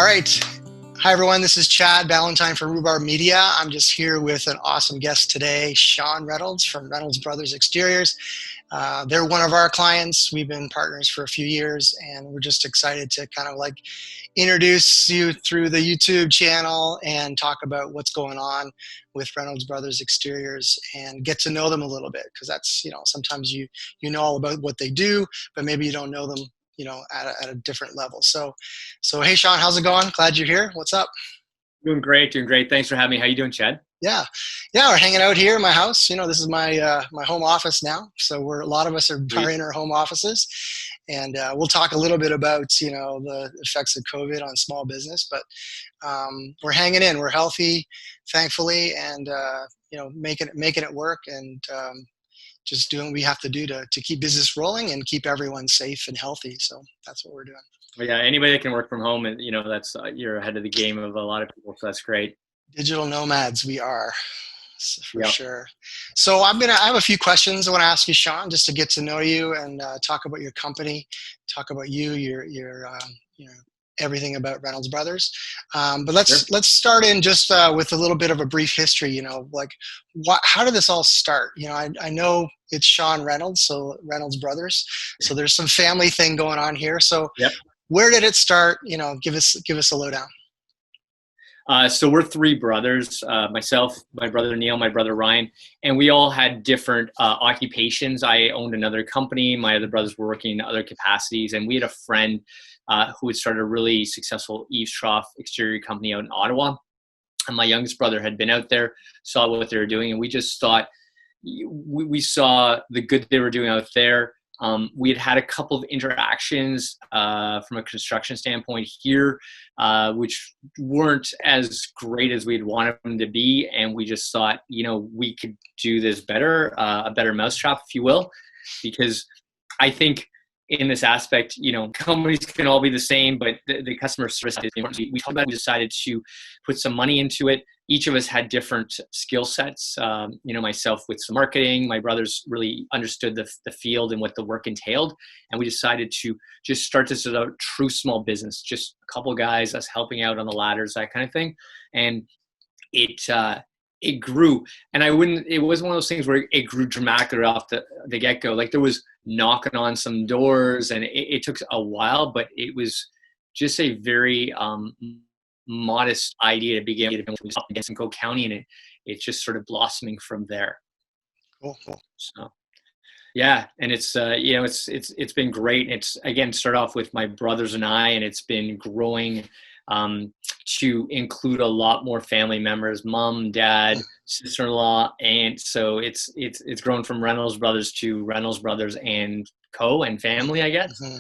All right. Hi, everyone. This is Chad Ballantyne from Rhubarb Media. I'm just here with an awesome guest today, Shawn Reynolds from Reynolds Brothers Exteriors. They're one of our clients. We've been partners for a few years, and we're just excited to kind of like introduce you through the YouTube channel and talk about what's going on with Reynolds Brothers Exteriors and get to know them a little bit, because that's, sometimes you know all about what they do, but maybe you don't know them at a different level. So hey, Shawn, how's it going? Glad you're here. What's up? Doing great. Thanks for having me. How you doing, Chad? Yeah, we're hanging out here in my house. This is my my home office now. So a lot of us are in our home offices, and we'll talk a little bit about the effects of COVID on small business. But we're hanging in. We're healthy, thankfully, and making it work, and just doing what we have to do to keep business rolling and keep everyone safe and healthy. So that's what we're doing. Well, yeah, anybody that can work from home, and that's you're ahead of the game of a lot of people. So that's great. Digital nomads, we are, for sure. So I have a few questions I want to ask you, Shawn, just to get to know you and talk about your company, talk about your everything about Reynolds Brothers. But let's start in just with a little bit of a brief history. How did this all start? I know it's Shawn Reynolds, so Reynolds Brothers. So there's some family thing going on here. So where did it start? Give us a lowdown. So we're three brothers, myself, my brother Neil, my brother Ryan, and we all had different occupations. I owned another company. My other brothers were working in other capacities, and we had a friend who had started a really successful eaves trough exterior company out in Ottawa. And my youngest brother had been out there, saw what they were doing, and we just thought, we saw the good they were doing out there. We had a couple of interactions from a construction standpoint here, which weren't as great as we'd wanted them to be. And we just thought, we could do this better, a better mousetrap, if you will, because I think in this aspect, companies can all be the same, but the customer service is important. We talked about it, we decided to put some money into it. Each of us had different skill sets. Myself with some marketing, my brothers really understood the field and what the work entailed. And we decided to just start this as a true small business, just a couple guys, us helping out on the ladders, that kind of thing. And it grew, and it was one of those things where it grew dramatically off the get-go. Like there was knocking on some doors, and it took a while, but it was just a very modest idea to begin with. It was up against Simcoe County, and it's just sort of blossoming from there. Cool. So yeah, and it's it's been great. It's again started off with my brothers and I, and it's been growing to include a lot more family members, mom, dad, sister-in-law, and so it's grown from Reynolds Brothers to Reynolds Brothers and Co. and family, I guess. Mm-hmm.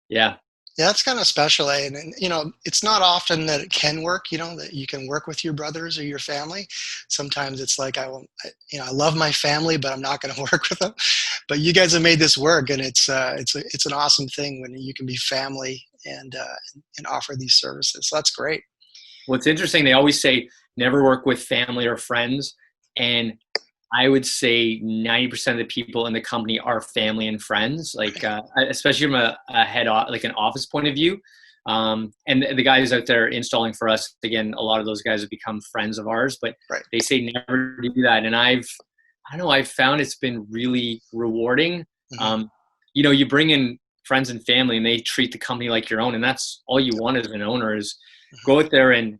Yeah, that's kind of special, and it's not often that it can work. That you can work with your brothers or your family. Sometimes it's like I love my family, but I'm not going to work with them. But you guys have made this work, and it's an awesome thing when you can be family and offer these services. So that's great. Well, it's interesting. They always say never work with family or friends, and I would say 90% of the people in the company are family and friends, like especially from a like an office point of view. And the guys out there installing for us, again, a lot of those guys have become friends of ours, but they say never do that. And I've found it's been really rewarding. Mm-hmm. You bring in friends and family, and they treat the company like your own, and that's all you want as an owner is go out there and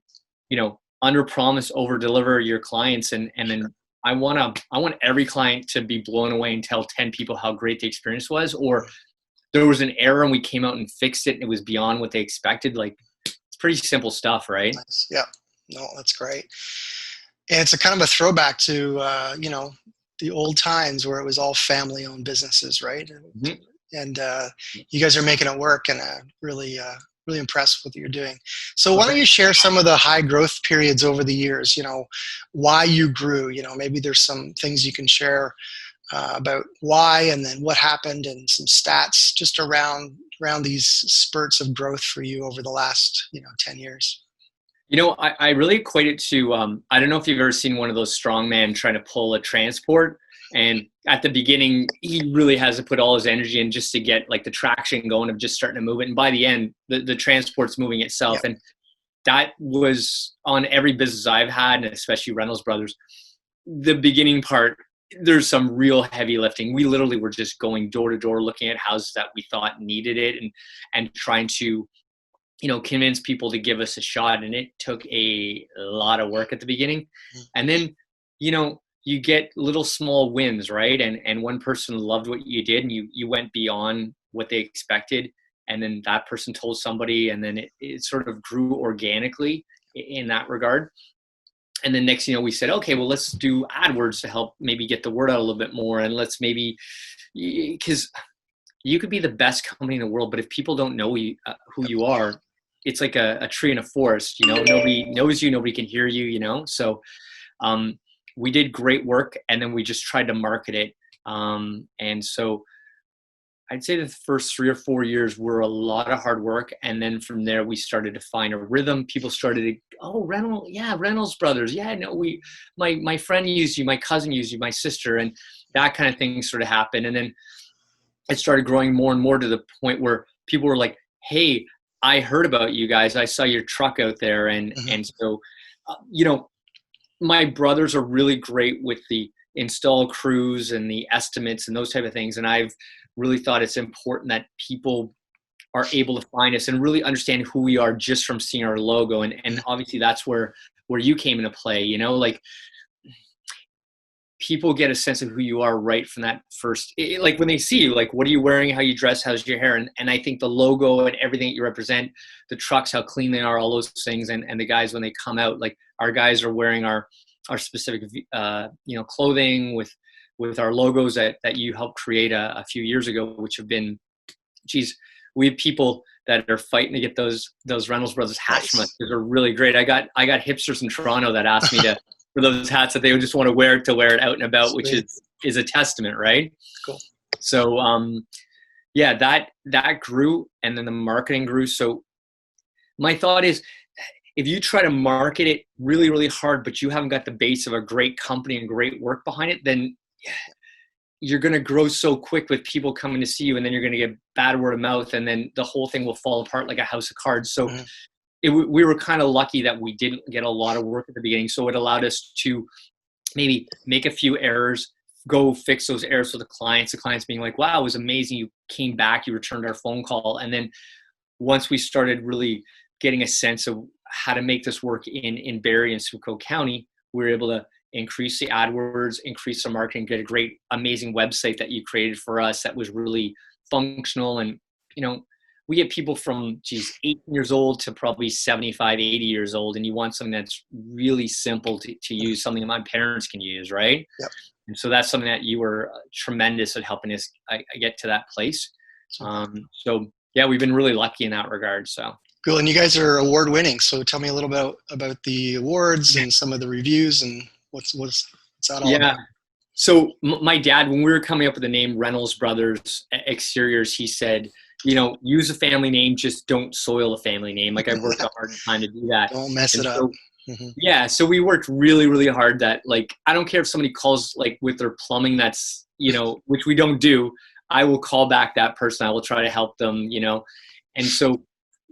under promise, over deliver your clients, and then I want every client to be blown away and tell 10 people how great the experience was, or there was an error and we came out and fixed it and it was beyond what they expected. Like, it's pretty simple stuff, right? Nice. Yeah, no, that's great. And it's a kind of a throwback to the old times where it was all family-owned businesses, right? Mm-hmm. And you guys are making it work, and really impressed with what you're doing. So why don't you share some of the high growth periods over the years, why you grew, maybe there's some things you can share about why, and then what happened, and some stats just around these spurts of growth for you over the last, 10 years. I really equate it to, I don't know if you've ever seen one of those strongmen trying to pull a transport. And at the beginning, he really has to put all his energy in just to get like the traction going of just starting to move it. And by the end, the transport's moving itself. Yep. And that was on every business I've had, and especially Reynolds Brothers. The beginning part, there's some real heavy lifting. We literally were just going door to door, looking at houses that we thought needed it, and trying to, convince people to give us a shot. And it took a lot of work at the beginning. And then, you get little small wins, right? And one person loved what you did, and you went beyond what they expected. And then that person told somebody, and then it sort of grew organically in that regard. And then next, we said, okay, well, let's do AdWords to help maybe get the word out a little bit more. And let's maybe, because you could be the best company in the world, but if people don't know who you are, it's like a tree in a forest, nobody knows you, nobody can hear you, So we did great work, and then we just tried to market it. And so I'd say the first 3 or 4 years were a lot of hard work. And then from there, we started to find a rhythm. People started to, Reynolds Brothers. Yeah, no, my friend used you, my cousin used you, my sister, and that kind of thing sort of happened. And then it started growing more and more to the point where people were like, hey, I heard about you guys. I saw your truck out there. And so, my brothers are really great with the install crews and the estimates and those type of things. And I've really thought it's important that people are able to find us and really understand who we are just from seeing our logo. And obviously that's where you came into play, like people get a sense of who you are right from that first, like when they see you, like, what are you wearing, how you dress, how's your hair? And I think the logo and everything that you represent, the trucks, how clean they are, all those things. And the guys, when they come out, like our guys are wearing our specific, clothing with our logos that you helped create a few years ago, which have been, we have people that are fighting to get those Reynolds Brothers hats from us. They're really great. I got hipsters in Toronto that asked me for those hats that they would just want to wear it out and about, which is a testament, right? Cool. So, that grew, and then the marketing grew. So my thought is, if you try to market it really, really hard, but you haven't got the base of a great company and great work behind it, then you're going to grow so quick with people coming to see you, and then you're going to get bad word of mouth, and then the whole thing will fall apart like a house of cards. So we were kind of lucky that we didn't get a lot of work at the beginning. So it allowed us to maybe make a few errors, go fix those errors for the clients being like, wow, it was amazing. You came back, you returned our phone call. And then once we started really getting a sense of how to make this work in Barrie and Simcoe County, we were able to increase the AdWords, increase the marketing, get a great, amazing website that you created for us that was really functional. And, we get people from 18 years old to probably 75, 80 years old, and you want something that's really simple to use, something that my parents can use, right? Yep. And so that's something that you were tremendous at helping us get to that place. So yeah, we've been really lucky in that regard. So cool. And you guys are award winning. So tell me a little bit about the awards and some of the reviews and what's that all about? So my dad, when we were coming up with the name Reynolds Brothers Exteriors, he said, use a family name, just don't soil the family name. Like, I've worked a hard time to do that. Don't mess it up. Yeah. So we worked really, really hard that, like, I don't care if somebody calls like with their plumbing, that's, which we don't do. I will call back that person. I will try to help them, And so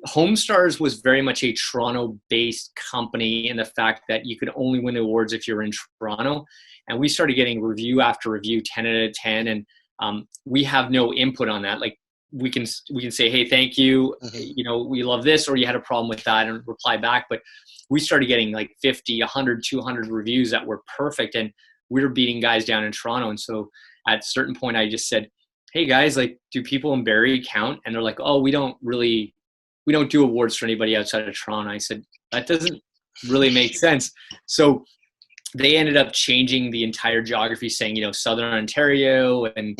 Homestars was very much a Toronto-based company in the fact that you could only win awards if you're in Toronto. And we started getting review after review, 10 out of 10. And we have no input on that. Like, we can say, hey, thank you. We love this, or you had a problem with that, and reply back. But we started getting like 50, 100, 200 reviews that were perfect. And we were beating guys down in Toronto. And so at a certain point, I just said, hey guys, like, do people in Barrie count? And they're like, oh, we don't do awards for anybody outside of Toronto. I said, that doesn't really make sense. So they ended up changing the entire geography, saying, Southern Ontario and,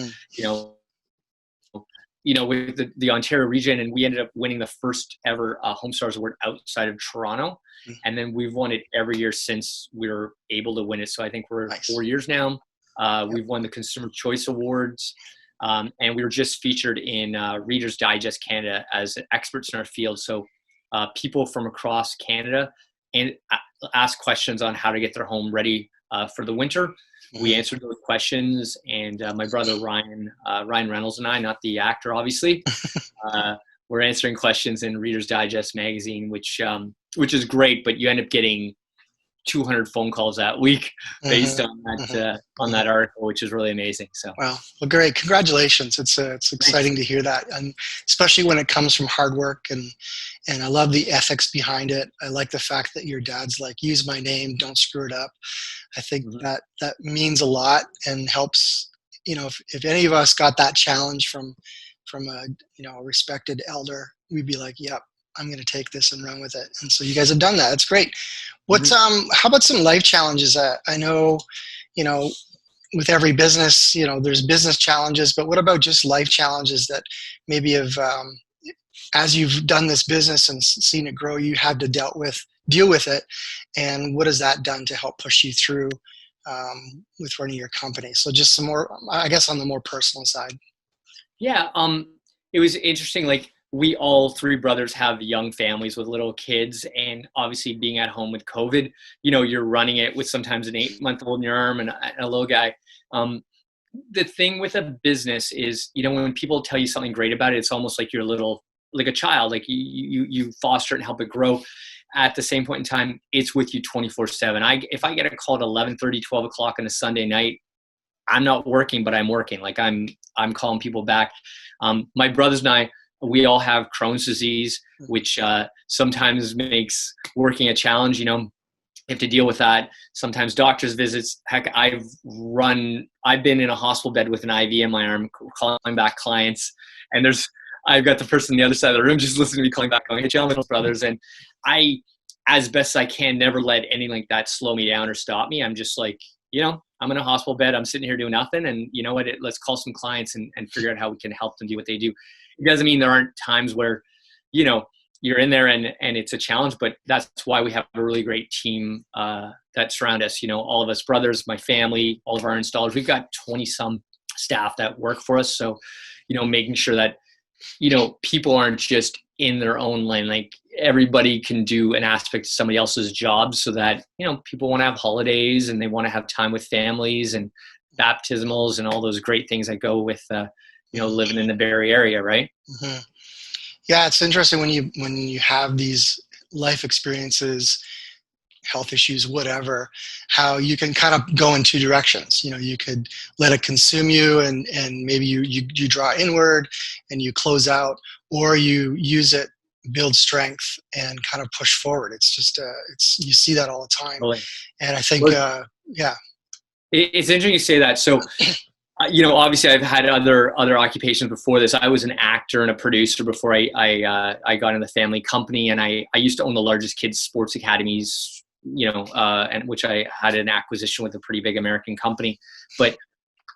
with the Ontario region. And we ended up winning the first ever Homestars Award outside of Toronto. And then we've won it every year since we were able to win it. So I think we're 4 years now. We've won the Consumer Choice Awards. And we were just featured in Reader's Digest Canada as experts in our field. So people from across Canada and ask questions on how to get their home ready for the winter. We answered those questions, and my brother Ryan Reynolds and I, not the actor, obviously, we're answering questions in Reader's Digest magazine, which which is great, but you end up getting 200 phone calls that week based on that article, which is really amazing. So, well, great. Congratulations. It's exciting thanks. to hear that. And especially when it comes from hard work, and I love the ethics behind it. I like the fact that your dad's like, use my name, don't screw it up. I think Mhm. that means a lot and helps, if any of us got that challenge from a, a respected elder, we'd be like, yep, I'm going to take this and run with it. And so you guys have done that. It's great. What's Mhm. how about some life challenges? I know, you know, with every business, there's business challenges, but what about just life challenges that maybe have, as you've done this business and seen it grow, you had to deal with it, and what has that done to help push you through with running your company? So just some more, I guess, on the more personal side. Yeah, it was interesting. Like we all three brothers have young families with little kids, and obviously being at home with COVID, you're running it with sometimes an 8-month-old in your arm and a little guy. Um, the thing with a business is, when people tell you something great about it, it's almost like you're like a child. Like you foster it and help it grow. At the same point in time, it's with you 24/7. If I get a call at 11:30, 12 o'clock on a Sunday night, I'm not working, but I'm working. Like I'm calling people back. My brothers and I, we all have Crohn's disease, which sometimes makes working a challenge. You have to deal with that. Sometimes doctor's visits. Heck, I've been in a hospital bed with an IV in my arm, calling back clients, and I've got the person on the other side of the room just listening to me calling back, going, "Hey, Shawn Reynolds brothers," and I, as best I can, never let anything like that slow me down or stop me. I'm just like, I'm in a hospital bed. I'm sitting here doing nothing. And you know what? Let's call some clients and figure out how we can help them do what they do. It doesn't mean there aren't times where, you're in there and it's a challenge, but that's why we have a really great team that surround us. All of us brothers, my family, all of our installers, we've got 20 some staff that work for us. So, making sure that, people aren't just in their own lane. Like everybody can do an aspect of somebody else's job so that, people want to have holidays and they want to have time with families and baptismals and all those great things that go with, living in the Barrie area. Right. Mm-hmm. Yeah, it's interesting when you have these life experiences, health issues, whatever, how you can kind of go in two directions. You could let it consume you, and maybe you draw inward and you close out, or you use it, build strength, and kind of push forward. It's just you see that all the time, Totally. and I think Well, yeah. it's interesting you say that. So, obviously I've had other occupations before this. I was an actor and a producer before I got in the family company, and I used to own the largest kids sports academies, and which I had an acquisition with a pretty big American company. But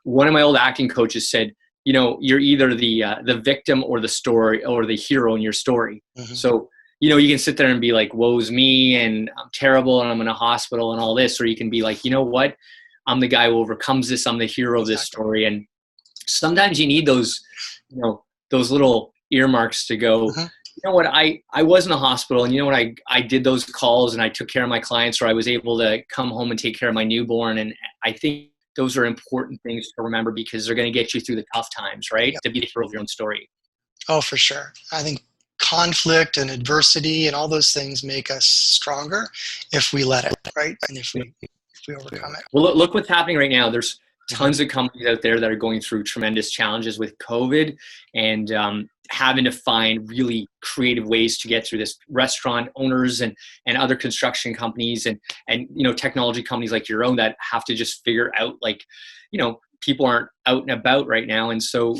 one of my old acting coaches said, you're either the victim or the story or the hero in your story. Mm-hmm. So, you can sit there and be like, woe's me and I'm terrible and I'm in a hospital and all this, or you can be like, you know what? I'm the guy who overcomes this. I'm the hero of this story. And sometimes you need those, those little earmarks to go, Mm-hmm. you know what, I was in the hospital, and you know what, I did those calls and I took care of my clients, or I was able to come home and take care of my newborn. And I think those are important things to remember because they're going to get you through the tough times, right? Yep. To be the hero of your own story. Oh, for sure. I think conflict and adversity and all those things make us stronger if we let it, right? And if we overcome it. Well, look what's happening right now. There's Mm-hmm. tons of companies out there that are going through tremendous challenges with COVID and having to find really creative ways to get through this. Restaurant owners and other construction companies and technology companies like your own that have to just figure out, like, people aren't out and about right now. And so,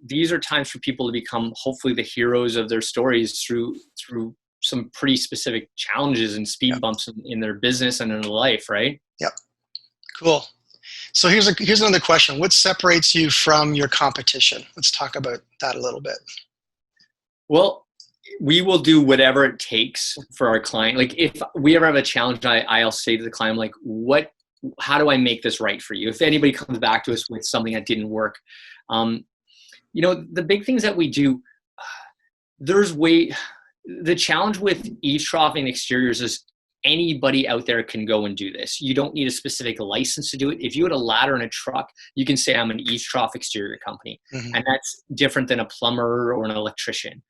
these are times for people to become hopefully the heroes of their stories through some pretty specific challenges and speed Yep. bumps in their business and in their life, right? Yep. Cool. So here's another question. What separates you from your competition? Let's talk about that a little bit. Well, we will do whatever it takes for our client. Like if we ever have a challenge, I'll say to the client, like, how do I make this right for you? If anybody comes back to us with something that didn't work, the big things that we do, the challenge with eaves troughing exteriors is anybody out there can go and do this. You don't need a specific license to do it. If you had a ladder in a truck, you can say I'm an eaves trough exterior company. Mm-hmm. And that's different than a plumber or an electrician.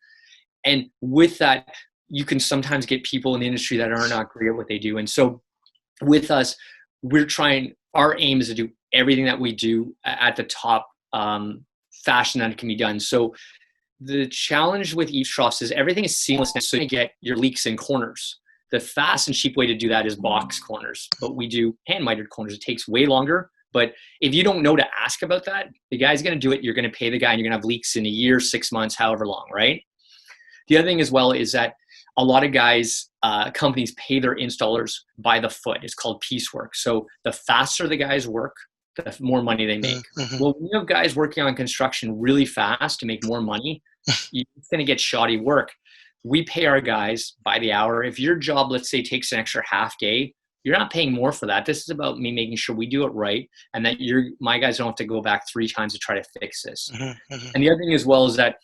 And with that, you can sometimes get people in the industry that are not great at what they do. And so with us, our aim is to do everything that we do at the top fashion that can be done. So the challenge with eaves troughs is everything is seamless, so you get your leaks in corners. The fast and cheap way to do that is box corners, but we do hand mitered corners. It takes way longer, but if you don't know to ask about that, the guy's going to do it. You're going to pay the guy and you're going to have leaks in a year, 6 months, however long, right? The other thing as well is that a lot of guys, companies pay their installers by the foot. It's called piecework. So the faster the guys work, the more money they make. Mm-hmm. Well, when you have guys working on construction really fast to make more money, it's going to get shoddy work. We pay our guys by the hour. If your job, let's say, takes an extra half day, you're not paying more for that. This is about me making sure we do it right and that my guys don't have to go back 3 times to try to fix this. Mm-hmm. Mm-hmm. And the other thing as well is that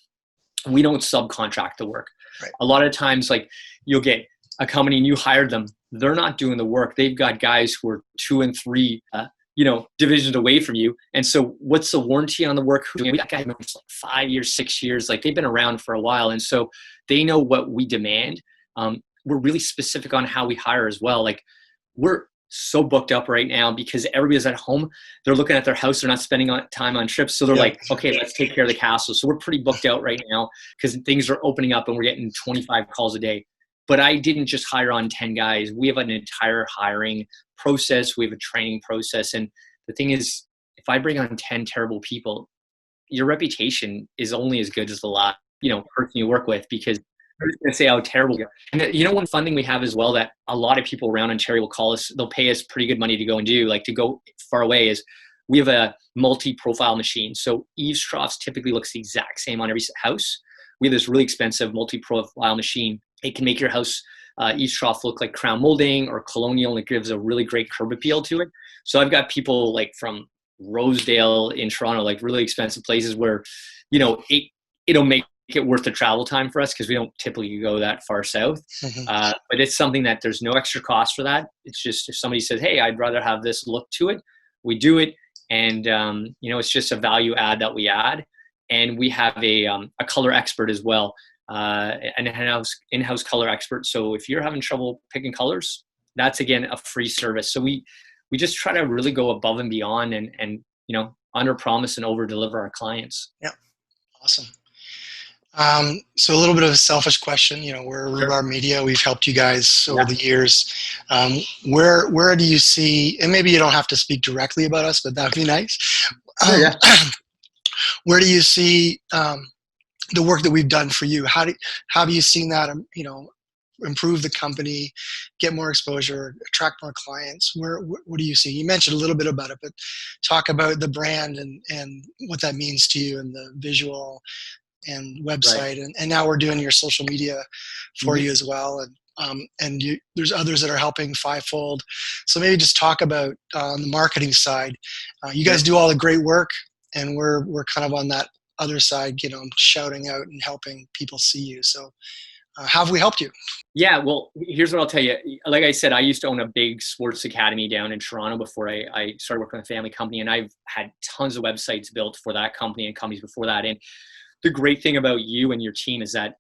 we don't subcontract the work. Right. A lot of times, like, you'll get a company and you hired them. They're not doing the work. They've got guys who are 2 and 3, divisions away from you. And so what's the warranty on the work? We got guys like 5 years, 6 years, like they've been around for a while. And so they know what we demand. We're really specific on how we hire as well. Like, we're so booked up right now because everybody's at home. They're looking at their house. They're not spending time on trips. So they're like, okay, let's take care of the castle. So we're pretty booked out right now because things are opening up and we're getting 25 calls a day. But I didn't just hire on 10 guys. We have an entire hiring process. We have a training process. And the thing is, if I bring on 10 terrible people, your reputation is only as good as the last, person you work with, because they're just going to say how terrible you are. And one fun thing we have as well that a lot of people around Ontario will call us, they'll pay us pretty good money to go and do, like to go far away, is we have a multi-profile machine. So eaves troughs typically looks the exact same on every house. We have this really expensive multi-profile machine. It can make your house eaves trough look like crown molding or colonial, and it gives a really great curb appeal to it. So I've got people like from Rosedale in Toronto, like really expensive places where, it'll make it worth the travel time for us because we don't typically go that far south. Mm-hmm. But it's something that there's no extra cost for that. It's just if somebody says, hey, I'd rather have this look to it, we do it. And, it's just a value add that we add. And we have a color expert as well, an in-house color expert. So if you're having trouble picking colors, that's, again, a free service. So we just try to really go above and beyond and under promise and over deliver our clients. Yeah. Awesome. So a little bit of a selfish question, we're Rhubarb Media. We've helped you guys over the years. Where do you see, and maybe you don't have to speak directly about us, but that'd be nice. Where do you see the work that we've done for you? How have you seen that, improve the company, get more exposure, attract more clients? What do you see? You mentioned a little bit about it, but talk about the brand and what that means to you and the visual and website. Right. And now we're doing your social media for you as well. And there's others that are helping fivefold. So maybe just talk about on the marketing side. You guys do all the great work, and we're kind of on that other side, shouting out and helping people see you. So how have we helped you? Yeah, well, here's what I'll tell you. Like I said, I used to own a big sports academy down in Toronto before I started working with a family company, and I've had tons of websites built for that company and companies before that. And the great thing about you and your team is that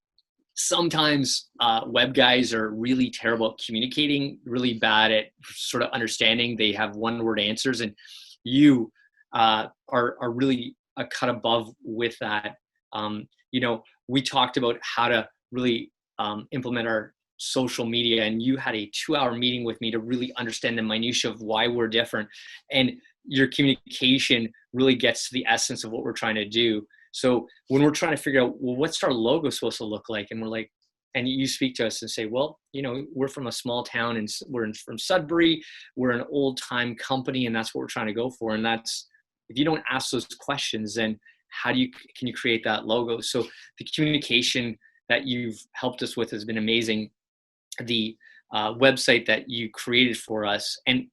sometimes web guys are really terrible at communicating, really bad at sort of understanding. They have one-word answers, and you are really a cut above with that. We talked about how to really implement our social media, and you had a 2-hour meeting with me to really understand the minutia of why we're different. And your communication really gets to the essence of what we're trying to do. So when we're trying to figure out, well, what's our logo supposed to look like? And we're like, and you speak to us and say, well, we're from a small town and from Sudbury. We're an old time company, and that's what we're trying to go for. And that's, if you don't ask those questions, then can you create that logo? So the communication that you've helped us with has been amazing. The website that you created for us, and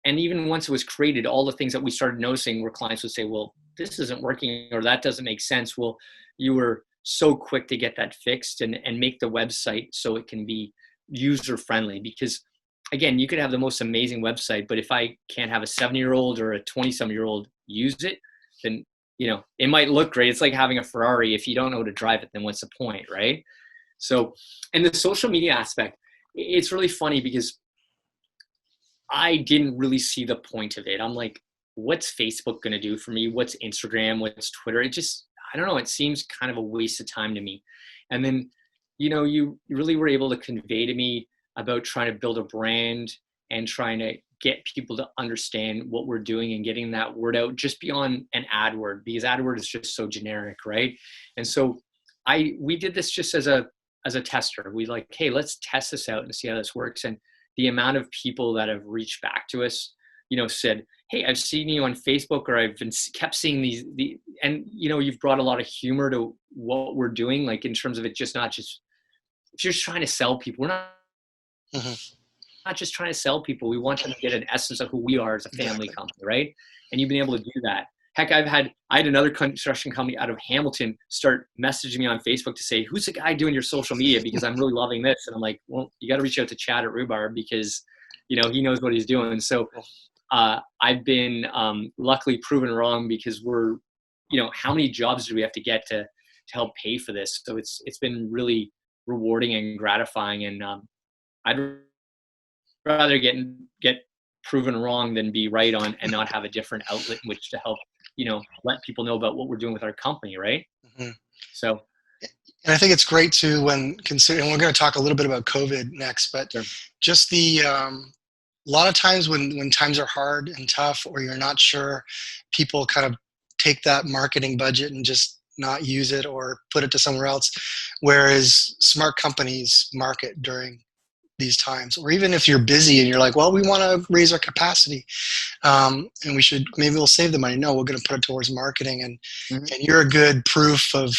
even once it was created, all the things that we started noticing where clients would say, well, this isn't working, or that doesn't make sense. Well, you were so quick to get that fixed and make the website so it can be user friendly. Because again, you could have the most amazing website, but if I can't have a 7-year-old or a 20-some-year-old use it, then it might look great. It's like having a Ferrari. If you don't know how to drive it, then what's the point, right? So, and the social media aspect, it's really funny because I didn't really see the point of it. I'm like, what's Facebook going to do for me? What's Instagram? What's Twitter? It just, I don't know. It seems kind of a waste of time to me. And then, you really were able to convey to me about trying to build a brand and trying to get people to understand what we're doing and getting that word out just beyond an ad word, because ad word is just so generic, right? And so we did this just as a tester. We like, hey, let's test this out and see how this works. And the amount of people that have reached back to us, said, hey, I've seen you on Facebook, or I've been kept seeing and you've brought a lot of humor to what we're doing, like in terms of it just not just, if you're just trying to sell people, we're not, not just trying to sell people. We want them to get an essence of who we are as a family company, right? And you've been able to do that. Heck, I had another construction company out of Hamilton start messaging me on Facebook to say, who's the guy doing your social media? Because I'm really loving this. And I'm like, well, you got to reach out to Chad at Rhubarb because, he knows what he's doing. So I've been luckily proven wrong, because we're, how many jobs do we have to get to help pay for this? So it's been really rewarding and gratifying. And I'd rather get proven wrong than be right on and not have a different outlet in which to help, let people know about what we're doing with our company. Right. So. And I think it's great too when considering, we're going to talk a little bit about COVID next, but Sure. just a lot of times when times are hard and tough, or you're not sure, people kind of take that marketing budget and just not use it or put it to somewhere else. Whereas smart companies market during these times, or even if you're busy and you're like, well, we want to raise our capacity, and maybe we'll save the money. No, we're going to put it towards marketing, and you're a good proof of,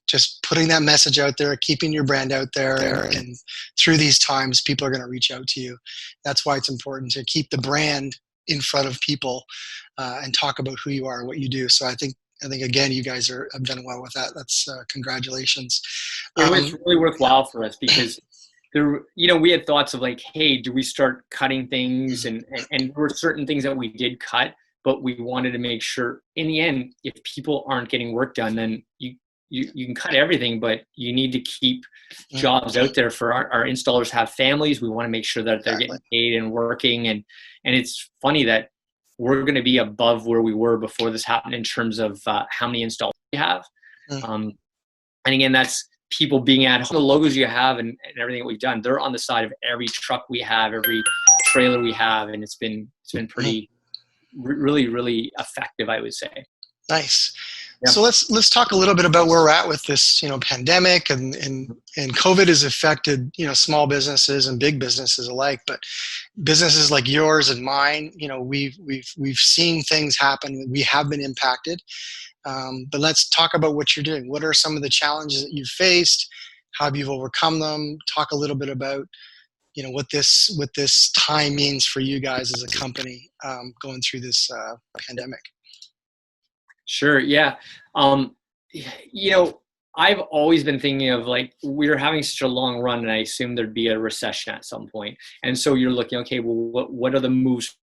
just putting that message out there, keeping your brand out there, and through these times, people are going to reach out to you. That's why it's important to keep the brand in front of people and talk about who you are and what you do. So I think again, you guys have done well with that. That's congratulations. It was really worthwhile for us because there, we had thoughts of like, hey, do we start cutting things? And there were certain things that we did cut, but we wanted to make sure in the end, if people aren't getting work done, then you can cut everything, but you need to keep jobs out there for our installers have families. We want to make sure that they're getting paid and working. And it's funny that we're going to be above where we were before this happened in terms of how many installers we have. And again, that's people being at home. The logos you have and everything that we've done, they're on the side of every truck we have, every trailer we have. And it's been pretty, really, really effective, I would say. Nice. Yeah. So let's talk a little bit about where we're at with this, pandemic, and COVID has affected, small businesses and big businesses alike. But businesses like yours and mine, we've seen things happen. We have been impacted. But let's talk about what you're doing. What are some of the challenges that you've faced? How have you overcome them? Talk a little bit about, what this time means for you guys as a company going through this pandemic. Sure. Yeah. I've always been thinking of like, we're having such a long run and I assumed there'd be a recession at some point. And so you're looking, okay, well, what are the moves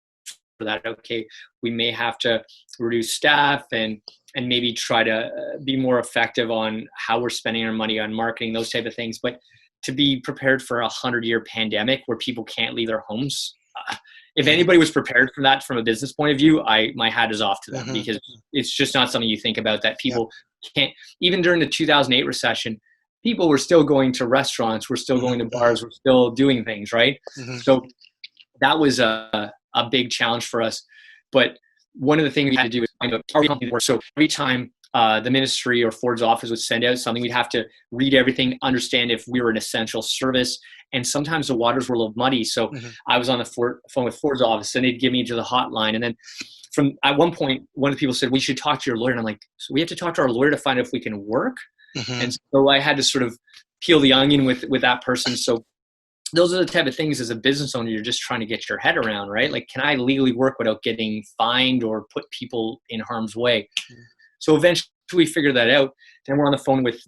for that? Okay, we may have to reduce staff and maybe try to be more effective on how we're spending our money on marketing, those type of things. But to be prepared for 100-year pandemic where people can't leave their homes, if anybody was prepared for that from a business point of view, my hat is off to them because it's just not something you think about that people can't. Even during the 2008 recession, people were still going to restaurants, we're still going to bars, we're still doing things, right? So that was a big challenge for us. But one of the things we had to do is find out how our company works. So every time the ministry or Ford's office would send out something, we'd have to read everything, understand if we were an essential service. And sometimes the waters were a little muddy. So I was on the phone with Ford's office and they'd give me to the hotline. And then at one point, one of the people said, we should talk to your lawyer. And I'm like, so we have to talk to our lawyer to find out if we can work. And so I had to sort of peel the onion with that person. So those are the type of things as a business owner, you're just trying to get your head around, right? Like, can I legally work without getting fined or put people in harm's way? So eventually we figured that out. Then we're on the phone with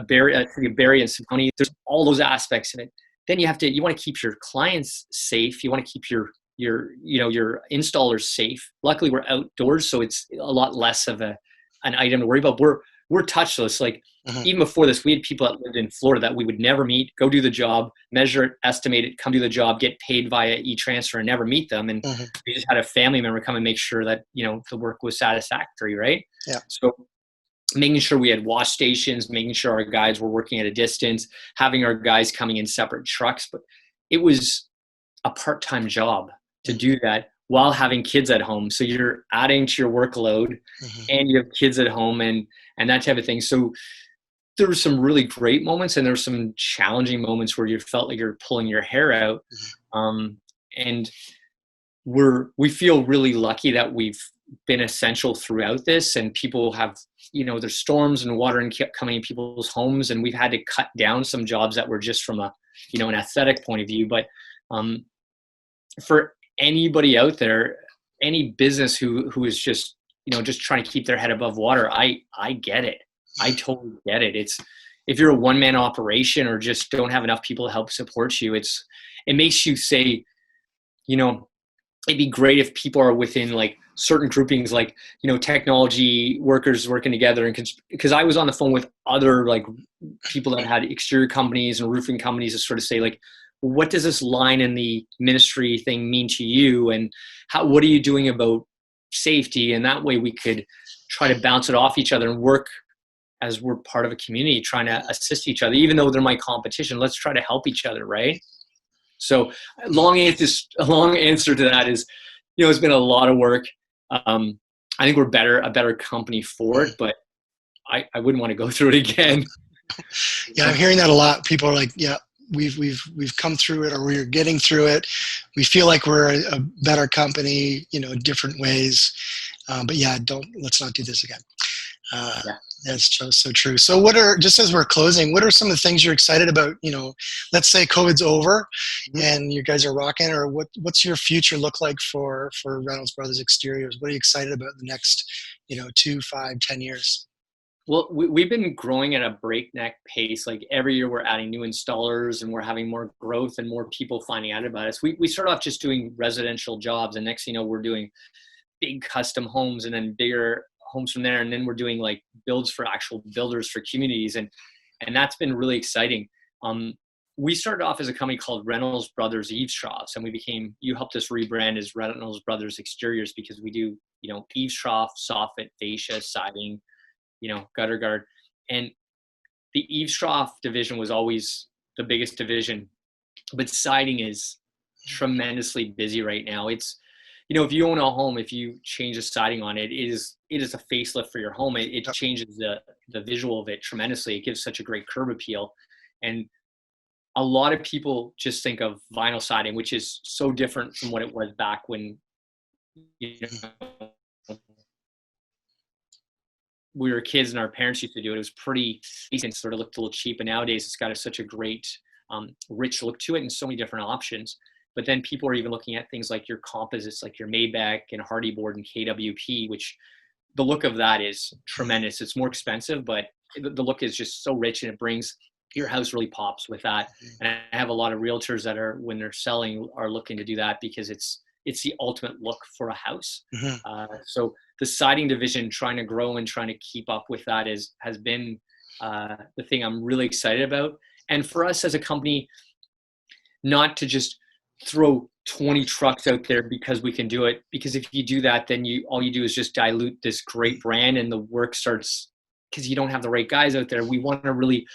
Barry and Simone. There's all those aspects in it. Then you want to keep your clients safe. You want to keep your installers safe. Luckily we're outdoors, so it's a lot less of an item to worry about. we're touchless. Like Mhm. even before this, we had people that lived in Florida that we would never meet, go do the job, measure it, estimate it, come do the job, get paid via e-transfer and never meet them. And Mhm. we just had a family member come and make sure that, the work was satisfactory. Right. Yeah. So making sure we had wash stations, making sure our guides were working at a distance, having our guys coming in separate trucks. But it was a part-time job to Mhm. do that while having kids at home. So you're adding to your workload Mhm. and you have kids at home and that type of thing. So there were some really great moments and there were some challenging moments where you felt like you're pulling your hair out. And we feel really lucky that we've been essential throughout this, and people have, there's storms and water and kept coming in people's homes, and we've had to cut down some jobs that were just from a, an aesthetic point of view. But for anybody out there, any business who is just, just trying to keep their head above water, I get it. I totally get it. It's, if you're a one-man operation or just don't have enough people to help support you, it makes you say, it'd be great if people are within like certain groupings, like, technology workers working together. And because I was on the phone with other like people that had exterior companies and roofing companies to sort of say like, what does this line in the ministry thing mean to you? And what are you doing about safety? And that way we could try to bounce it off each other and work as we're part of a community, trying to assist each other, even though they're my competition. Let's try to help each other. Right. So a long answer to that is, it's been a lot of work. I think we're a better company for it, but I wouldn't want to go through it again. Yeah, I'm hearing that a lot. People are like, yeah, we've come through it, or we're getting through it. We feel like we're a better company, different ways. But yeah, let's not do this again. Yeah. That's so true. So just as we're closing, what are some of the things you're excited about? Let's say COVID's over and you guys are rocking, or what's your future look like for Reynolds Brothers Exteriors? What are you excited about in the next, 2, 5, 10 years? Well, we've been growing at a breakneck pace. Like every year we're adding new installers and we're having more growth and more people finding out about us. We start off just doing residential jobs, and next thing you know, we're doing big custom homes and then bigger homes from there. And then we're doing like builds for actual builders for communities. And that's been really exciting. We started off as a company called Reynolds Brothers Eaves Troughs, and you helped us rebrand as Reynolds Brothers Exteriors because we do, eaves trough, soffit, fascia, siding, gutter guard. And the eaves trough division was always the biggest division, but siding is tremendously busy right now. It's, if you own a home, if you change the siding on it, it is a facelift for your home. It changes the visual of it tremendously. It gives such a great curb appeal. And a lot of people just think of vinyl siding, which is so different from what it was back when, we were kids and our parents used to do it. It was pretty decent, sort of looked a little cheap. And nowadays it's got such a great, rich look to it and so many different options. But then people are even looking at things like your composites, like your Maybach and Hardy board and KWP, which the look of that is tremendous. It's more expensive, but the look is just so rich and it brings your house really pops with that. And I have a lot of realtors that are, when they're selling, are looking to do that because it's the ultimate look for a house. So the siding division, trying to grow and trying to keep up with that has been the thing I'm really excited about. And for us as a company, not to just throw 20 trucks out there because we can do it. Because if you do that, then all you do is just dilute this great brand and the work starts, because you don't have the right guys out there. We want to really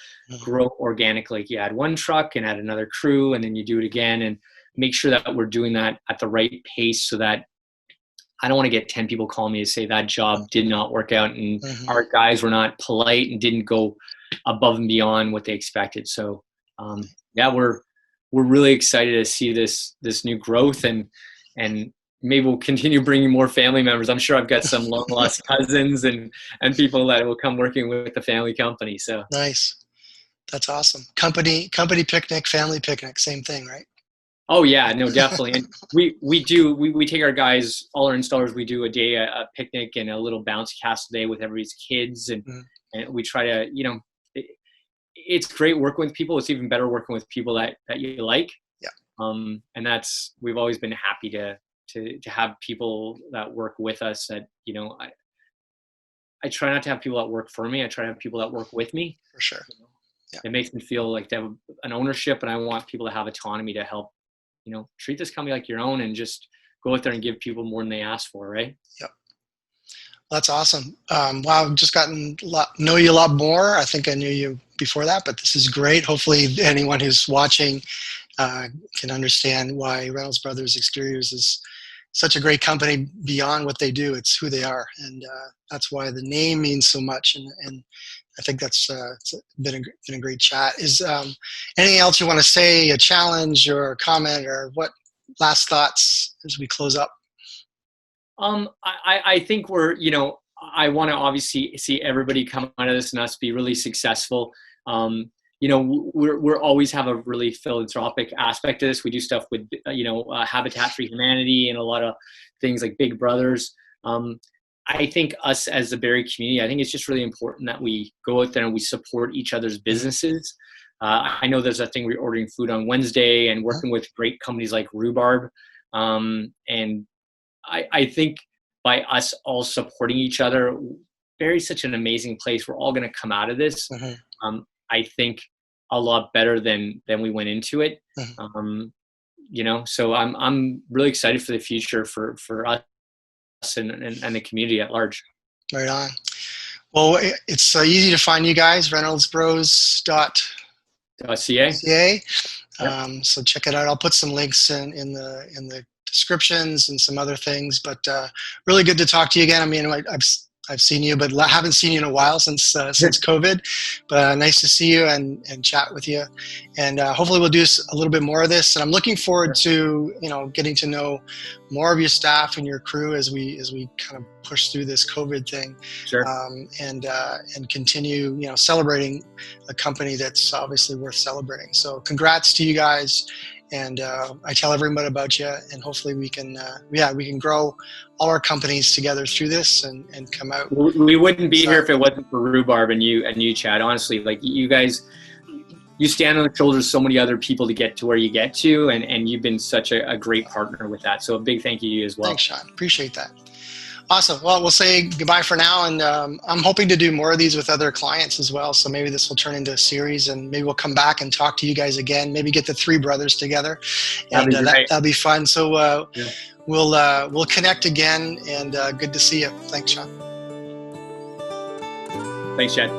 grow organically. Like you add one truck and add another crew, and then you do it again, and make sure that we're doing that at the right pace so that I don't want to get 10 people calling me to say that job did not work out and our guys were not polite and didn't go above and beyond what they expected. So yeah, we're really excited to see this new growth, and maybe we'll continue bringing more family members. I'm sure I've got some long lost cousins and people that will come working with the family company. So Nice. That's awesome. Company picnic, family picnic, same thing, right? Oh yeah, no, definitely. And we take our guys, all our installers, we do a picnic and a little bounce castle day with everybody's kids. And we try to, it's great working with people. It's even better working with people that you like. Yeah. And we've always been happy to have people that work with us that, I try not to have people that work for me. I try to have people that work with me. For sure. Yeah. It makes me feel like they have an ownership, and I want people to have autonomy to help, treat this company like your own and just go out there and give people more than they ask for, right? Yep. That's awesome. Wow, I've just gotten know you a lot more. I think I knew you before that, but this is great. Hopefully anyone who's watching can understand why Reynolds Brothers Exteriors is such a great company beyond what they do. It's who they are, and that's why the name means so much. And I think that's it's been a great chat. Is anything else you want to say, a challenge or a comment, or what last thoughts as we close up? I think I want to obviously see everybody come out of this and us be really successful. We're always have a really philanthropic aspect to this. We do stuff with, Habitat for Humanity and a lot of things like Big Brothers. I think us as the Barrie community, I think it's just really important that we go out there and we support each other's businesses. I know there's a thing we're ordering food on Wednesday and working with great companies like Rhubarb. And I think by us all supporting each other, Barrie's such an amazing place. We're all going to come out of this. I think a lot better than we went into it. So I'm really excited for the future for us and the community at large. Right on. Well, it's easy to find you guys, reynoldsbros.ca. So check it out. I'll put some links in the descriptions and some other things, but really good to talk to you again. I mean, I've seen you, but haven't seen you in a while since COVID. But nice to see you and chat with you. And hopefully we'll do a little bit more of this. And I'm looking forward to getting to know more of your staff and your crew as we kind of push through this COVID thing. Sure. And continue celebrating a company that's obviously worth celebrating. So congrats to you guys. And I tell everyone about you, and hopefully we can grow all our companies together through this and come out. We wouldn't be here if it wasn't for Rhubarb and you, Chad. Honestly, like you guys, you stand on the shoulders of so many other people to get to where you get to, and you've been such a great partner with that. So a big thank you to you as well. Thanks, Shawn. Appreciate that. Awesome. Well, we'll say goodbye for now, and I'm hoping to do more of these with other clients as well. So maybe this will turn into a series, and maybe we'll come back and talk to you guys again. Maybe get the three brothers together, and that'll be fun. So we'll connect again, and good to see you. Thanks, Shawn. Thanks, Chad.